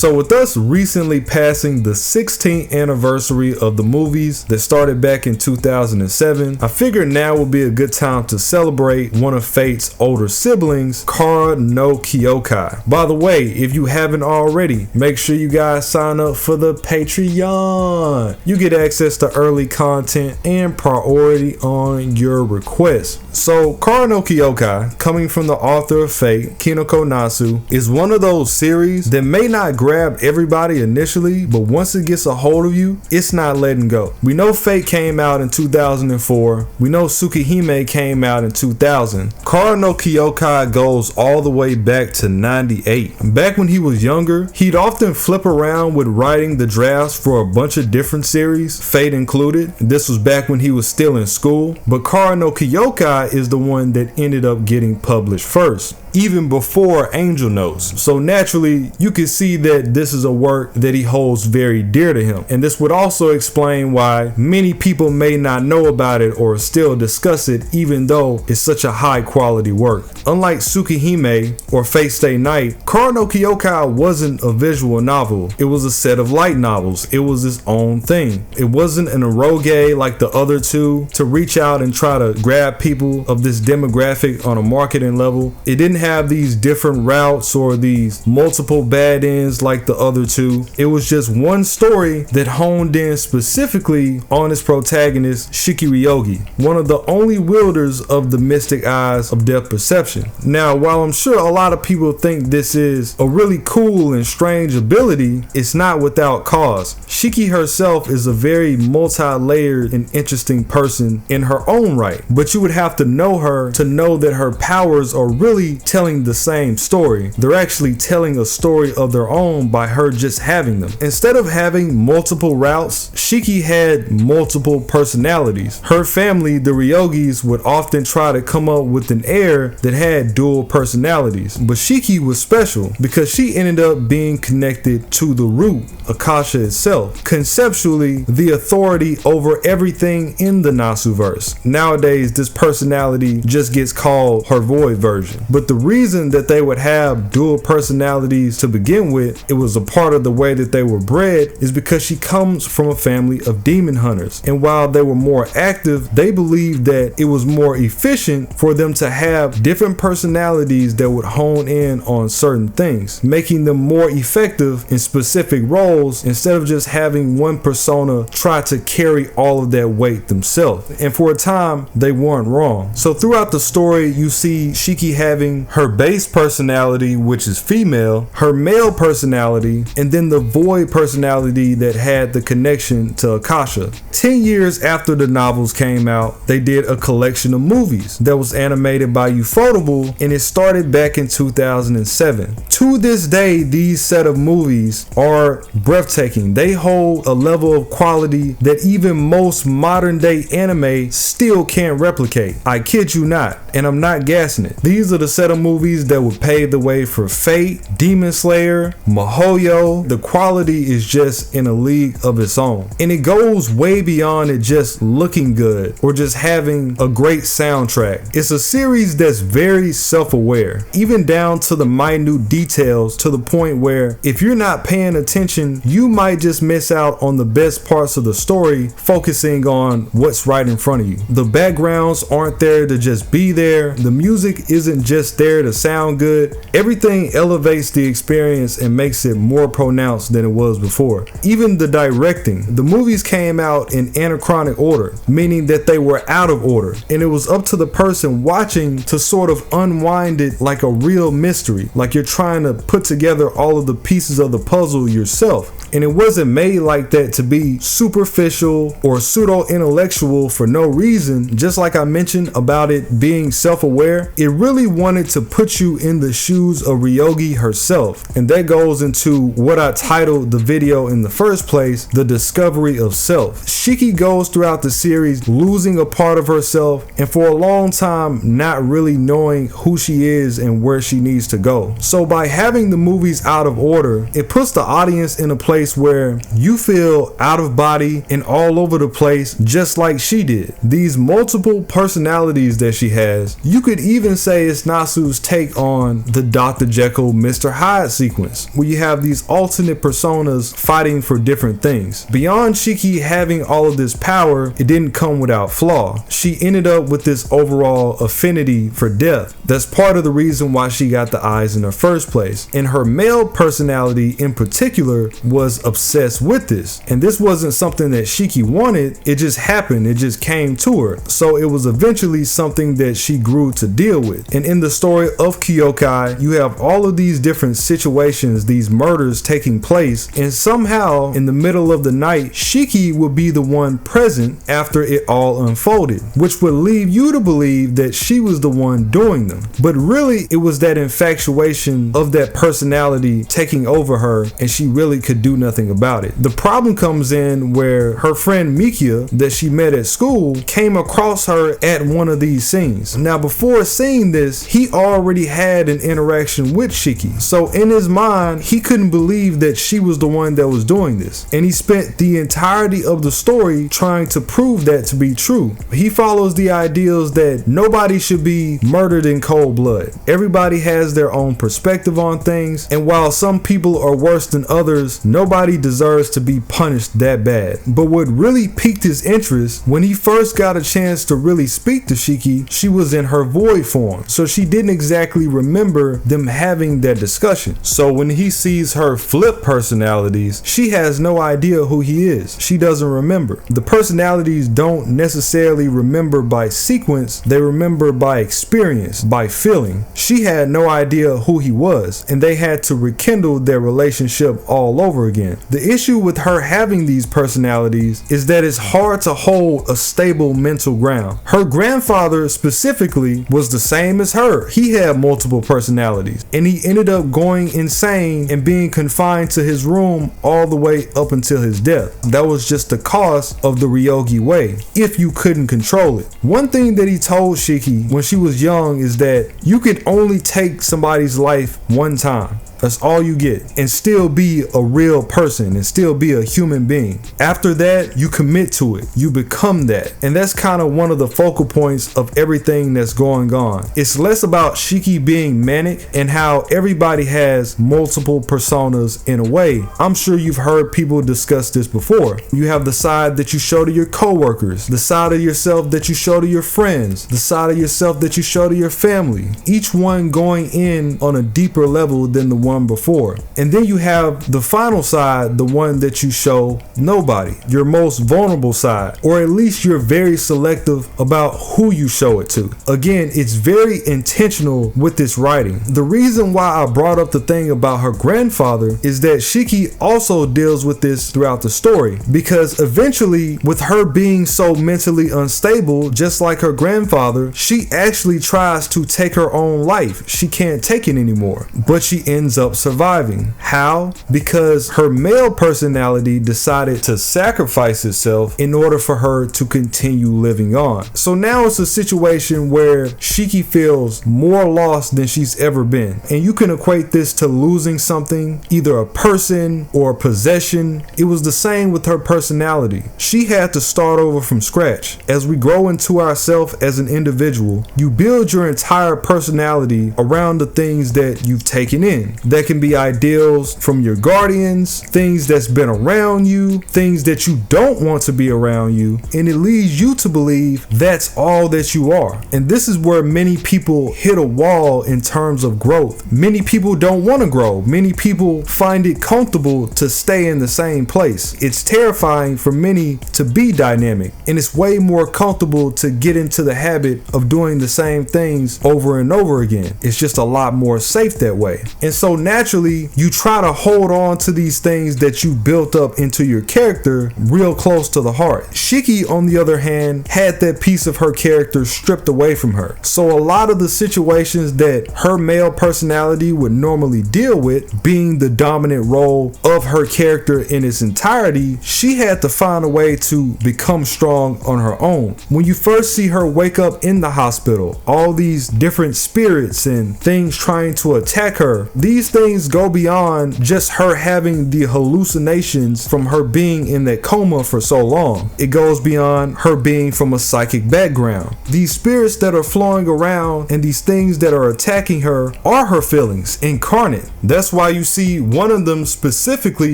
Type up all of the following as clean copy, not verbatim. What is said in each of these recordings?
So with us recently passing the 16th anniversary of the movies that started back in 2007, I figured now would be a good time to celebrate one of Fate's older siblings, Kara no Kyoukai. By the way, if you haven't already, make sure you guys sign up for the Patreon. You get access to early content and priority on your requests. So Kara no Kyoukai, coming from the author of Fate, Kinoko Nasu, is one of those series that may not grab everybody initially, but once it gets a hold of you, it's not letting go. We know Fate came out in 2004. We know Tsukihime came out in 2000. Kara no Kyoukai goes all the way back to 98. Back when he was younger, he'd often flip around with writing the drafts for a bunch of different series, Fate included. This was back when he was still in school, but Kara no Kyoukai is the one that ended up getting published first, even before Angel Notes. So naturally, you can see that this is a work that he holds very dear to him. And this would also explain why many people may not know about it or still discuss it, even though it's such a high quality work. Unlike Tsukihime or Fate Stay Night, Kara no Kyoukai wasn't a visual novel. It was a set of light novels. It was its own thing. It wasn't an eroge like the other two to reach out and try to grab people of this demographic on a marketing level. It didn't have these different routes or these multiple bad ends like the other two. It was just one story that honed in specifically on its protagonist, Shikiryogi, one of the only wielders of the mystic eyes of depth perception. Now, while I'm sure a lot of people think this is a really cool and strange ability, it's not without cause. Shiki herself is a very multi-layered and interesting person in her own right, but you would have to know her to know that her powers are really telling the same story. They're actually telling a story of their own by her just having them. Instead of having multiple routes, Shiki had multiple personalities. Her family, the Ryogis, would often try to come up with an heir that had dual personalities, but Shiki was special because she ended up being connected to the root, Akasha itself, conceptually the authority over everything in the Nasuverse. Nowadays, this personality just gets called her void version, but the reason that they would have dual personalities to begin with, it was a part of the way that they were bred, is because she comes from a family of demon hunters, and while they were more active, they believed that it was more efficient for them to have different personalities that would hone in on certain things, making them more effective in specific roles instead of just having one persona try to carry all of that weight themselves. And for a time, they weren't wrong. So throughout the story, you see Shiki having her base personality, which is female, her male personality, and then the void personality that had the connection to Akasha. 10 years after the novels came out, they did a collection of movies that was animated by Ufotable, and it started back in 2007. To this day, these set of movies are breathtaking. They hold a level of quality that even most modern day anime still can't replicate. I kid you not, and I'm not gassing it. These are the set of movies that would pave the way for Fate, Demon Slayer, Mihoyo. The quality is just in a league of its own, and it goes way beyond it just looking good or just having a great soundtrack. It's a series that's very self-aware, even down to the minute details, to the point where if you're not paying attention, you might just miss out on the best parts of the story, focusing on what's right in front of you. The backgrounds aren't there to just be there. The music isn't just there to sound good. Everything elevates the experience and makes it more pronounced than it was before. Even the directing. The movies came out in anachronic order, meaning that they were out of order, and it was up to the person watching to sort of unwind it like a real mystery, like you're trying to put together all of the pieces of the puzzle yourself. And it wasn't made like that to be superficial or pseudo-intellectual for no reason. Just like I mentioned about it being self-aware, it really wanted to put you in the shoes of Ryogi herself. And that goes into what I titled the video in the first place, The Discovery of Self. Shiki goes throughout the series losing a part of herself, and for a long time not really knowing who she is and where she needs to go. So by having the movies out of order, it puts the audience in a place where you feel out of body and all over the place, just like she did. These multiple personalities that she has, you could even say it's Nasu Zetsu's take on the Dr. Jekyll, Mr. Hyde sequence, where you have these alternate personas fighting for different things. Beyond Shiki having all of this power, it didn't come without flaw. She ended up with this overall affinity for death. That's part of the reason why she got the eyes in the first place. And her male personality in particular was obsessed with this. And this wasn't something that Shiki wanted, it just happened, it just came to her. So it was eventually something that she grew to deal with. And in the story of Kyoukai, you have all of these different situations, these murders taking place, and somehow in the middle of the night, Shiki would be the one present after it all unfolded, which would leave you to believe that she was the one doing them. But really, it was that infatuation of that personality taking over her, and she really could do nothing about it. The problem comes in where her friend Mikia that she met at school came across her at one of these scenes. Now, before seeing this, he already had an interaction with Shiki. So in his mind, he couldn't believe that she was the one that was doing this. And he spent the entirety of the story trying to prove that to be true. He follows the ideals that nobody should be murdered in cold blood. Everybody has their own perspective on things, and while some people are worse than others, nobody deserves to be punished that bad. But what really piqued his interest, when he first got a chance to really speak to Shiki, she was in her void form, so she didn't exactly remember them having that discussion. So when he sees her flip personalities, she has no idea who he is. She doesn't remember. The personalities don't necessarily remember by sequence, they remember by experience, by feeling. She had no idea who he was, and they had to rekindle their relationship all over again. The issue with her having these personalities is that it's hard to hold a stable mental ground. Her grandfather specifically was the same as her. He had multiple personalities, and he ended up going insane and being confined to his room all the way up until his death. That was just the cost of the Ryogi way, if you couldn't control it. One thing that he told Shiki when she was young is that you can only take somebody's life one time. That's all you get, and still be a real person and still be a human being. After that, you commit to it. You become that. And that's kind of one of the focal points of everything that's going on. It's less about Shiki being manic and how everybody has multiple personas in a way. I'm sure you've heard people discuss this before. You have the side that you show to your coworkers, the side of yourself that you show to your friends, the side of yourself that you show to your family, each one going in on a deeper level than the one before. And then you have the final side, the one that you show nobody, your most vulnerable side, or at least you're very selective about who you show it to. Again, it's very intentional with this writing. The reason why I brought up the thing about her grandfather is that Shiki also deals with this throughout the story, because eventually, with her being so mentally unstable, just like her grandfather, she actually tries to take her own life. She can't take it anymore, but she ends up surviving. How? Because her male personality decided to sacrifice itself in order for her to continue living on. So now it's a situation where Shiki feels more lost than she's ever been. And you can equate this to losing something, either a person or a possession. It was the same with her personality. She had to start over from scratch. As we grow into ourselves as an individual, you build your entire personality around the things that you've taken in. That can be ideals from your guardians, things that's been around you, things that you don't want to be around you, and it leads you to believe that's all that you are. And this is where many people hit a wall in terms of growth. Many people don't want to grow. Many people find it comfortable to stay in the same place. It's terrifying for many to be dynamic, and it's way more comfortable to get into the habit of doing the same things over and over again. It's just a lot more safe that way. And so naturally, you try to hold on to these things that you built up into your character real close to the heart. Shiki, on the other hand, had that piece of her character stripped away from her. So a lot of the situations that her male personality would normally deal with, being the dominant role of her character in its entirety, she had to find a way to become strong on her own. When you first see her wake up in the hospital, all these different spirits and things trying to attack her, these these things go beyond just her having the hallucinations from her being in that coma for so long. It goes beyond her being from a psychic background. These spirits that are flowing around and these things that are attacking her are her feelings incarnate. That's why you see one of them specifically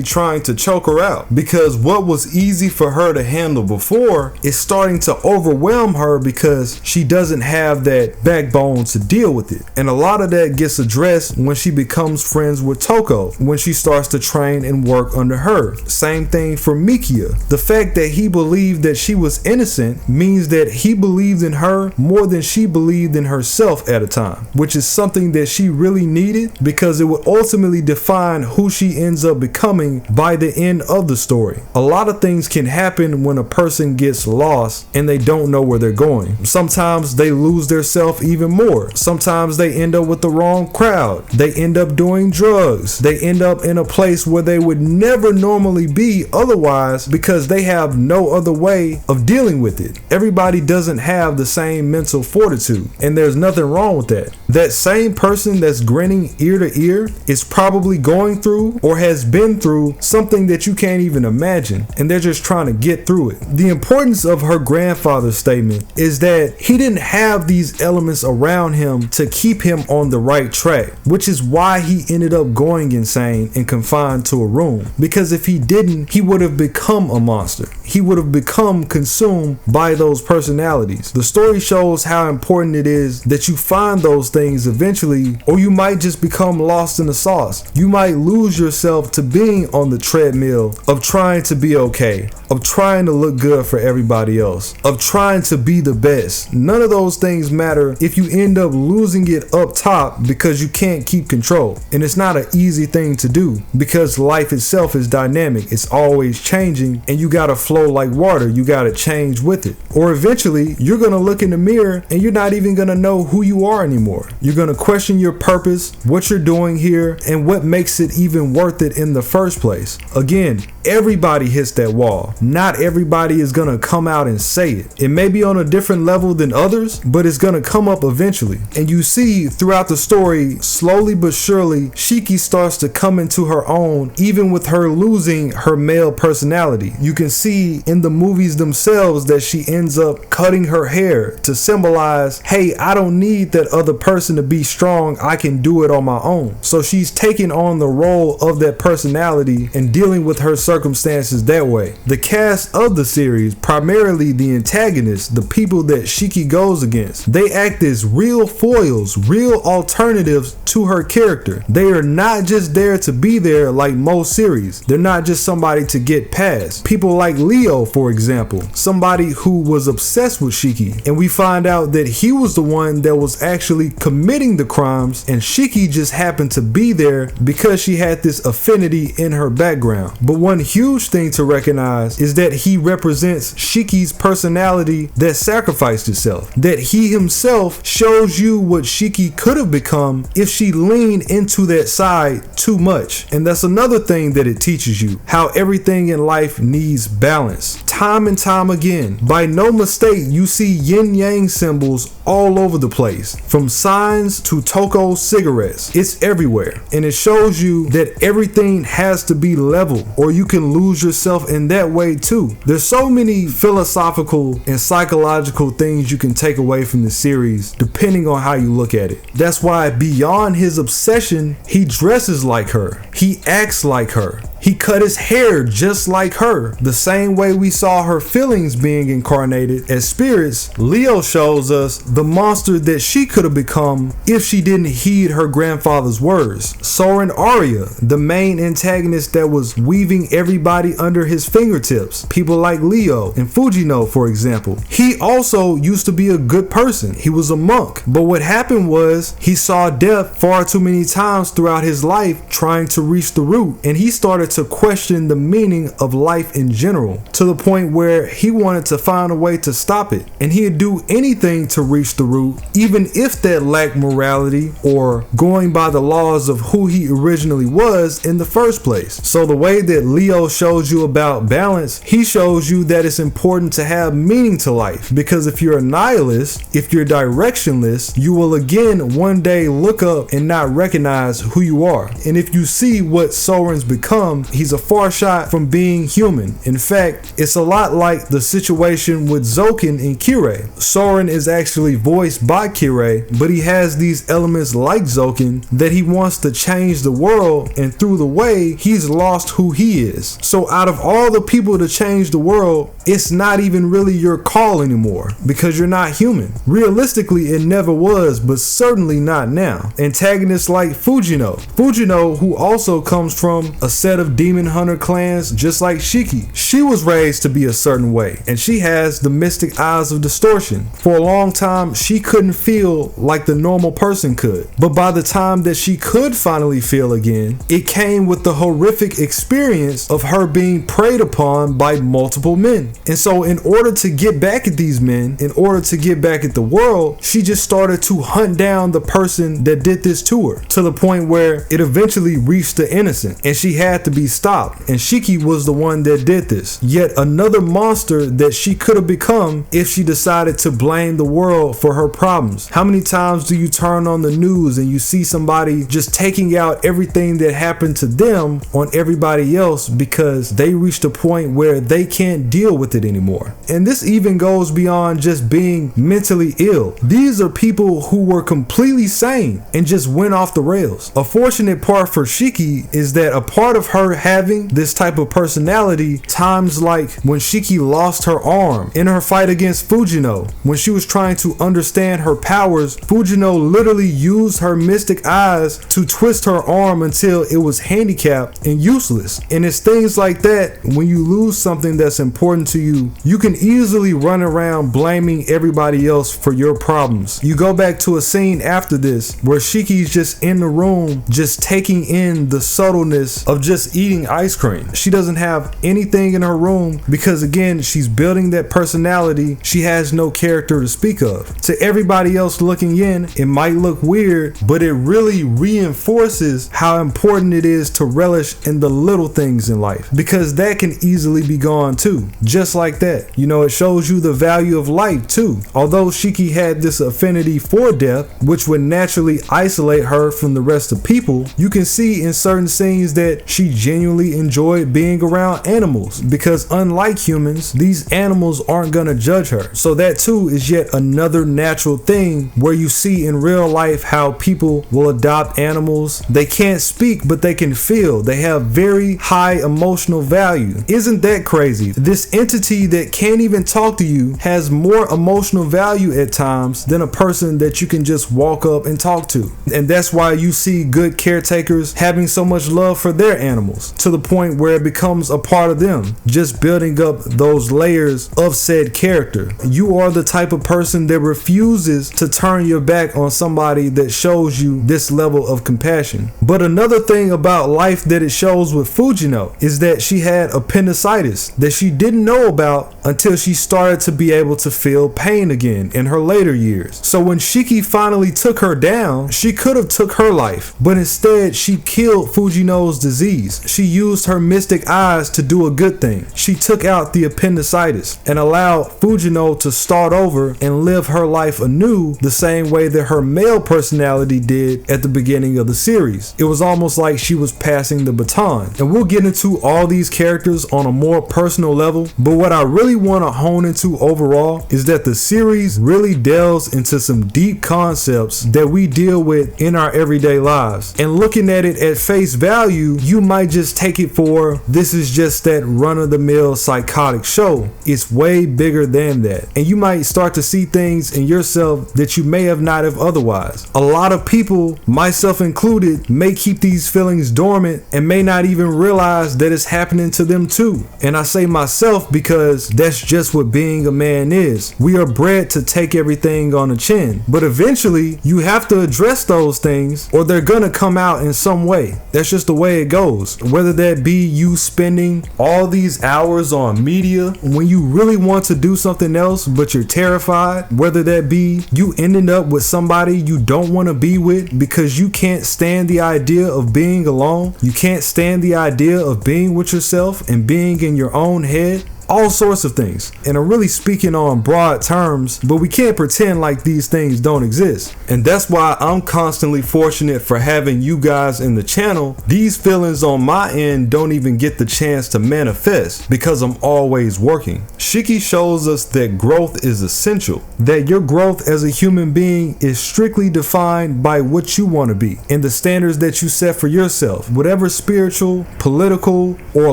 trying to choke her out, because what was easy for her to handle before is starting to overwhelm her because she doesn't have that backbone to deal with it. And a lot of that gets addressed when she becomes friends with Toko, when she starts to train and work under her. Same thing for Mikia. The fact that he believed that she was innocent means that he believed in her more than she believed in herself at a time, which is something that she really needed because it would ultimately define who she ends up becoming by the end of the story. A lot of things can happen when a person gets lost and they don't know where they're going. Sometimes they lose their self even more. Sometimes they end up with the wrong crowd. They end up doing drugs. They end up in a place where they would never normally be otherwise because they have no other way of dealing with it. Everybody doesn't have the same mental fortitude, and there's nothing wrong with that. That same person that's grinning ear to ear is probably going through or has been through something that you can't even imagine, and they're just trying to get through it. The importance of her grandfather's statement is that he didn't have these elements around him to keep him on the right track, which is why he ended up going insane and confined to a room. Because if he didn't, he would have become a monster. He would have become consumed by those personalities. The story shows how important it is that you find those things eventually, or you might just become lost in the sauce. You might lose yourself to being on the treadmill of trying to be okay, of trying to look good for everybody else, of trying to be the best. None of those things matter if you end up losing it up top because you can't keep control. And it's not an easy thing to do because life itself is dynamic. It's always changing, and you gotta flow like water. You gotta change with it. Or eventually you're gonna look in the mirror and you're not even gonna know who you are anymore. You're gonna question your purpose, what you're doing here, and what makes it even worth it in the first place. Again, everybody hits that wall. Not everybody is gonna come out and say it. It may be on a different level than others, but it's gonna come up eventually. And you see throughout the story, slowly but surely, Shiki starts to come into her own, even with her losing her male personality. You can see in the movies themselves that she ends up cutting her hair to symbolize, hey, I don't need that other person to be strong. I can do it on my own. So she's taking on the role of that personality and dealing with her circumstances that way. The cast of the series, primarily the antagonists, the people that Shiki goes against, they act as real foils, real alternatives to her character. They are not just there to be there like most series. They're not just somebody to get past. People like Leo, for example, somebody who was obsessed with Shiki, and we find out that he was the one that was actually committing the crimes, and Shiki just happened to be there because she had this affinity in her background. But one huge thing to recognize is that he represents Shiki's personality that sacrificed itself, that he himself shows you what Shiki could have become if she leaned into that side too much. And that's another thing that it teaches you, how everything in life needs balance. Time and time again, by no mistake, you see yin yang symbols all over the place, from signs to Toko cigarettes. It's everywhere, and it shows you that everything has to be level, or you can lose yourself in that way too. There's so many philosophical and psychological things you can take away from the series depending on how you look at it. That's why beyond his obsession, he dresses like her, he acts like her, he cut his hair just like her. The same way we saw her feelings being incarnated as spirits, Leo shows us the monster that she could have become if she didn't heed her grandfather's words. Soren Arya, the main antagonist that was weaving everybody under his fingertips, people like Leo and Fujino, for example. He also used to be a good person. He was a monk. But what happened was he saw death far too many times throughout his life trying to reach the root, and he started started to question the meaning of life in general, to the point where he wanted to find a way to stop it, and he'd do anything to reach the root, even if that lacked morality or going by the laws of who he originally was in the first place. So the way that Leo shows you about balance, he shows you that it's important to have meaning to life, because if you're a nihilist, if you're directionless, you will again one day look up and not recognize who you are. And if you see what Soren's become, he's a far shot from being human. In fact, it's a lot like the situation with Zoken and Kirei. Soren is actually voiced by Kirei, but he has these elements like Zoken that he wants to change the world, and through the way, he's lost who he is. So out of all the people to change the world, it's not even really your call anymore, because you're not human. Realistically, it never was, but certainly not now. Antagonists like Fujino, who also comes from a set of demon hunter clans just like Shiki. She was raised to be a certain way, and she has the mystic eyes of distortion. For a long time, she couldn't feel like the normal person could. But by the time that she could finally feel again, it came with the horrific experience of her being preyed upon by multiple men. And so in order to get back at these men, in order to get back at the world, she just started to hunt down the person that did this to her, to the point where it eventually reached the innocent, and she had to be stopped. And Shiki was the one that did this. Yet another monster that she could have become if she decided to blame the world for her problems. How many times do you turn on the news and you see somebody just taking out everything that happened to them on everybody else because they reached a point where they can't deal with it anymore? And this even goes beyond just being mentally ill. These are people who were completely sane and just went off the rails. A fortunate part for Shiki is that a part of her having this type of personality, times like when Shiki lost her arm in her fight against Fujino, when she was trying to understand her powers, Fujino literally used her mystic eyes to twist her arm until it was handicapped and useless. And it's things like that, when you lose something that's important to you, you can easily run around blaming everybody else for your problems. You go back to a scene after this where Shiki's just in the room, just taking in the subtleness of just eating ice cream. She doesn't have anything in her room because, again, she's building that personality. She has no character to speak of. To everybody else looking in, it might look weird, but it really reinforces how important it is to relish in the little things in life, because that can easily be gone too. Just like that. You know, it shows you the value of life too. Although Shiki had this affinity for death, which would naturally isolate her from the rest of people, you can see in certain scenes that she genuinely enjoyed being around animals, because unlike humans, these animals aren't gonna judge her. So that too is yet another natural thing where you see in real life how people will adopt animals. They can't speak, but they can feel. They have very high emotional value. Isn't that crazy? This entity that can't even talk to you has more emotional value at times than a person that you can just walk up and talk to. And that's why you see good caretakers having so much love for their animals, to the point where it becomes a part of them, just building up those layers of said character. You are the type of person that refuses to turn your back on somebody that shows you this level of compassion. But another thing about life that it shows with Fujino is that she had appendicitis that she didn't know about until she started to be able to feel pain again in her later years. So when Shiki finally took her down, she could have took her life, but instead she killed Fujino's disease. She used her mystic eyes to do a good thing. She took out the appendicitis and allowed Fujino to start over and live her life anew the same way that her male personality did at the beginning of the series. It was almost like she was passing the baton. And we'll get into all these characters on a more personal level, but what I really want to hone into overall is that the series really delves into some deep concepts that we deal with in our everyday lives. And looking at it at face value, you might just take it for this is just that run-of-the-mill psychotic show. It's way bigger than that. And you might start to see things in yourself that you may have not have otherwise. A lot of people, myself included, may keep these feelings dormant and may not even realize that it's happening to them too. And I say myself because that's just what being a man is. We are bred to take everything on the chin, but eventually you have to address those things or they're gonna come out in some way. That's just the way it goes. whether that be you spending all these hours on media when you really want to do something else but you're terrified, whether that be you ending up with somebody you don't want to be with because you can't stand the idea of being alone, you can't stand the idea of being with yourself and being in your own head. All sorts of things. And I'm really speaking on broad terms, but we can't pretend like these things don't exist. And that's why I'm constantly fortunate for having you guys in the channel. These feelings on my end don't even get the chance to manifest because I'm always working. Shiki shows us that growth is essential, that your growth as a human being is strictly defined by what you want to be and the standards that you set for yourself. Whatever spiritual, political, or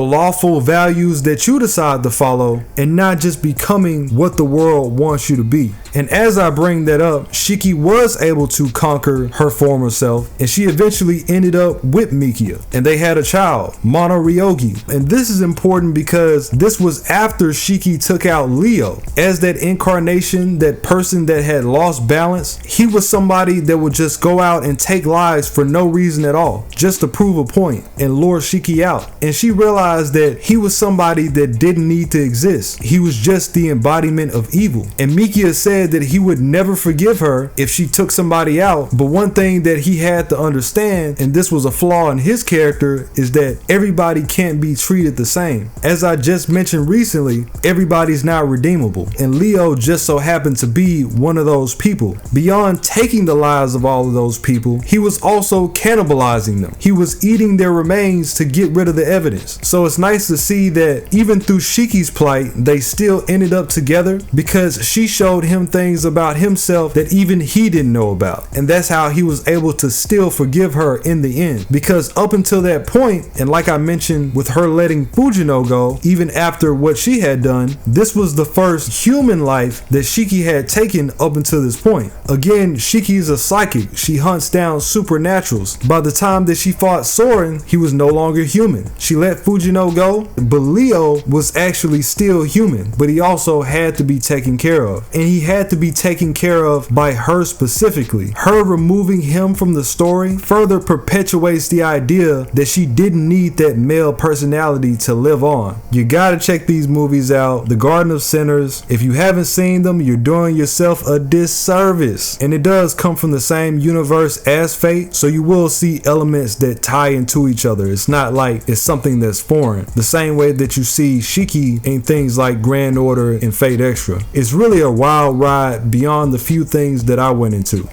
lawful values that you decide to follow, and not just becoming what the world wants you to be. And as I bring that up, Shiki was able to conquer her former self, and she eventually ended up with Mikia, and they had a child, Mono Ryogi. And this is important because this was after Shiki took out Leo. As that incarnation, that person that had lost balance, he was somebody that would just go out and take lives for no reason at all, just to prove a point and lure Shiki out. And she realized that he was somebody that didn't need to exist. He was just the embodiment of evil. And Mikia said that he would never forgive her if she took somebody out. But one thing that he had to understand, and this was a flaw in his character, is that everybody can't be treated the same. As I just mentioned recently, everybody's not redeemable. And Leo just so happened to be one of those people. Beyond taking the lives of all of those people, he was also cannibalizing them. He was eating their remains to get rid of the evidence. So it's nice to see that even through Shiki's plight, they still ended up together because she showed him things about himself that even he didn't know about. And that's how he was able to still forgive her in the end. Because up until that point, and like I mentioned with her letting Fujino go, even after what she had done, this was the first human life that Shiki had taken up until this point. Again, Shiki is a psychic. She hunts down supernaturals. By the time that she fought Soren, he was no longer human. She let Fujino go, but Leo was actually still human, but he also had to be taken care of. And he had to be taken care of by her specifically. Her removing him from the story further perpetuates the idea that she didn't need that male personality to live on. You gotta check these movies out. The Garden of Sinners. If you haven't seen them, you're doing yourself a disservice. And it does come from the same universe as Fate, so you will see elements that tie into each other. It's not like it's something that's foreign. The same way that you see Shiki in things like Grand Order and Fate Extra. It's really a wild ride beyond the few things that I went into.